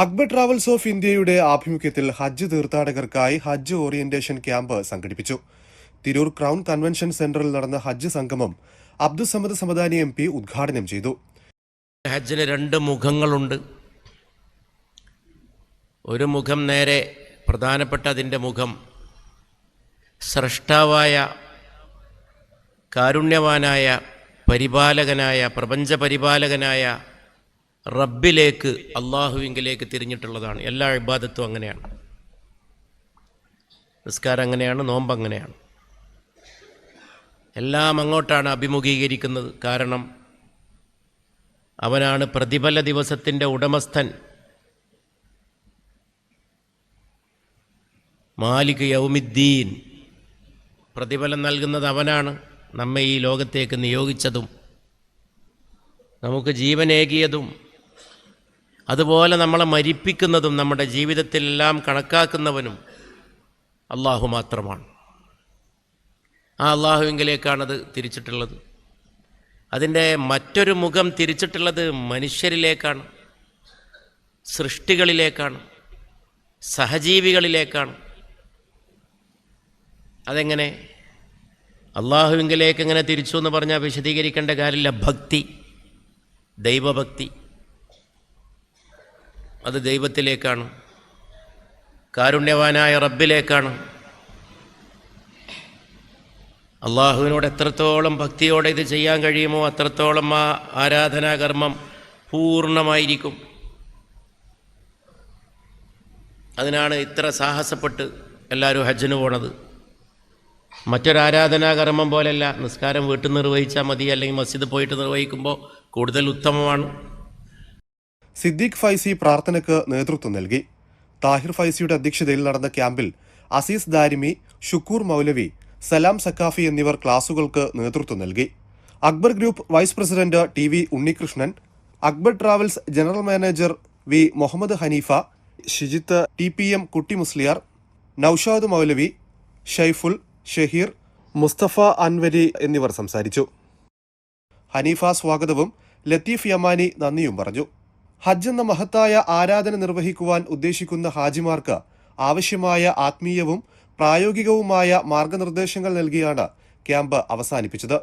Akbar travels of ഇന്ത്യയുടെ ആഭിമുഖ്യത്തിൽ ഹജ്ജ് തീർത്ഥാടകർക്കായി ഹജ്ജ് orientation camp സംഘടിപ്പിച്ചു. തിരൂർ ക്രൗൺ കൺവെൻഷൻ സെന്ററിൽ നടന്ന ഹജ്ജ് സംഗമം അബ്ദുസമദ് സമദാനി MP ഉദ്ഘാടനം ചെയ്തു. ഹജ്ജിന് രണ്ട് മുഖങ്ങളുണ്ട്. ഒരു മുഖം നേരെ പ്രധാനപ്പെട്ട അതിൻ്റെ മുഖം സ്രഷ്ടാവായ കാരുണ്യവാനായ പരിപാലകനായ പ്രപഞ്ച പരിപാലകനായ റബ്ബിലേക്ക് അള്ളാഹുവിങ്കിലേക്ക് തിരിഞ്ഞിട്ടുള്ളതാണ്. എല്ലാ ഇബാദത്തും അങ്ങനെയാണ്. നിസ്കാരം അങ്ങനെയാണ്, നോമ്പ് അങ്ങനെയാണ്. എല്ലാം അങ്ങോട്ടാണ് അഭിമുഖീകരിക്കുന്നത്. കാരണം അവനാണ് പ്രതിഫല ദിവസത്തിൻ്റെ ഉടമസ്ഥൻ. മാലിക് യൗമിദ്ദീൻ, പ്രതിഫലം നൽകുന്നത് അവനാണ്. നമ്മെ ഈ ലോകത്തേക്ക് നിയോഗിച്ചതും നമുക്ക് ജീവനേകിയതും അതുപോലെ നമ്മളെ മരിപ്പിക്കുന്നതും നമ്മുടെ ജീവിതത്തിലെല്ലാം കണക്കാക്കുന്നവനും അള്ളാഹു മാത്രമാണ്. ആ അള്ളാഹുവിങ്കിലേക്കാണത് തിരിച്ചിട്ടുള്ളത്. അതിൻ്റെ മറ്റൊരു മുഖം തിരിച്ചിട്ടുള്ളത് മനുഷ്യരിലേക്കാണ്, സൃഷ്ടികളിലേക്കാണ്, സഹജീവികളിലേക്കാണ്. അതെങ്ങനെ അള്ളാഹുവിങ്കിലേക്ക് എങ്ങനെ തിരിച്ചു എന്ന് പറഞ്ഞാൽ വിശദീകരിക്കേണ്ട കാര്യമില്ല. ഭക്തി, ദൈവഭക്തി, അത് ദൈവത്തിലേക്കാണ്, കാരുണ്യവാനായ റബ്ബിലേക്കാണ്. അള്ളാഹുവിനോട് എത്രത്തോളം ഭക്തിയോടെ ഇത് ചെയ്യാൻ കഴിയുമോ അത്രത്തോളം ആ ആരാധനാകർമ്മം പൂർണ്ണമായിരിക്കും. അതിനാണ് ഇത്ര സാഹസപ്പെട്ട് എല്ലാവരും ഹജ്ജിന് പോണത്. മറ്റൊരു ആരാധനാകർമ്മം പോലെയല്ല. നിസ്കാരം വീട്ടിൽ നിർവഹിച്ചാൽ മതി, അല്ലെങ്കിൽ മസ്ജിദ് പോയിട്ട് നിർവഹിക്കുമ്പോൾ കൂടുതൽ ഉത്തമമാണ്. സിദ്ദീഖ് ഫൈസി പ്രാർത്ഥനയ്ക്ക് നേതൃത്വം നൽകി. താഹിർ ഫൈസിയുടെ അധ്യക്ഷതയിൽ നടന്ന ക്യാമ്പിൽ അസീസ് ദാരിമി, ഷുക്കൂർ മൗലവി, സലാം സക്കാഫി എന്നിവർ ക്ലാസുകൾക്ക് നേതൃത്വം നൽകി. Akbar group vice president TV Unnikrishnan, Akbar travels general manager V Muhammad Haneefa, Shijith TPM Kutty Musliyar, Naushad മൗലവി, ഷൈഫുൽ, ഷഹീർ, മുസ്തഫ അൻവരി എന്നിവർ സംസാരിച്ചു. ഹനീഫ സ്വാഗതവും ലത്തീഫ് യമാനി നന്ദിയും പറഞ്ഞു. ഹജ്ജ് എന്ന മഹത്തായ ആരാധന നിർവഹിക്കുവാൻ ഉദ്ദേശിക്കുന്ന ഹാജിമാർക്ക് ആവശ്യമായ ആത്മീയവും പ്രായോഗികവുമായ മാർഗനിർദ്ദേശങ്ങൾ നൽകിയാണ് ക്യാമ്പ് അവസാനിപ്പിച്ചത്.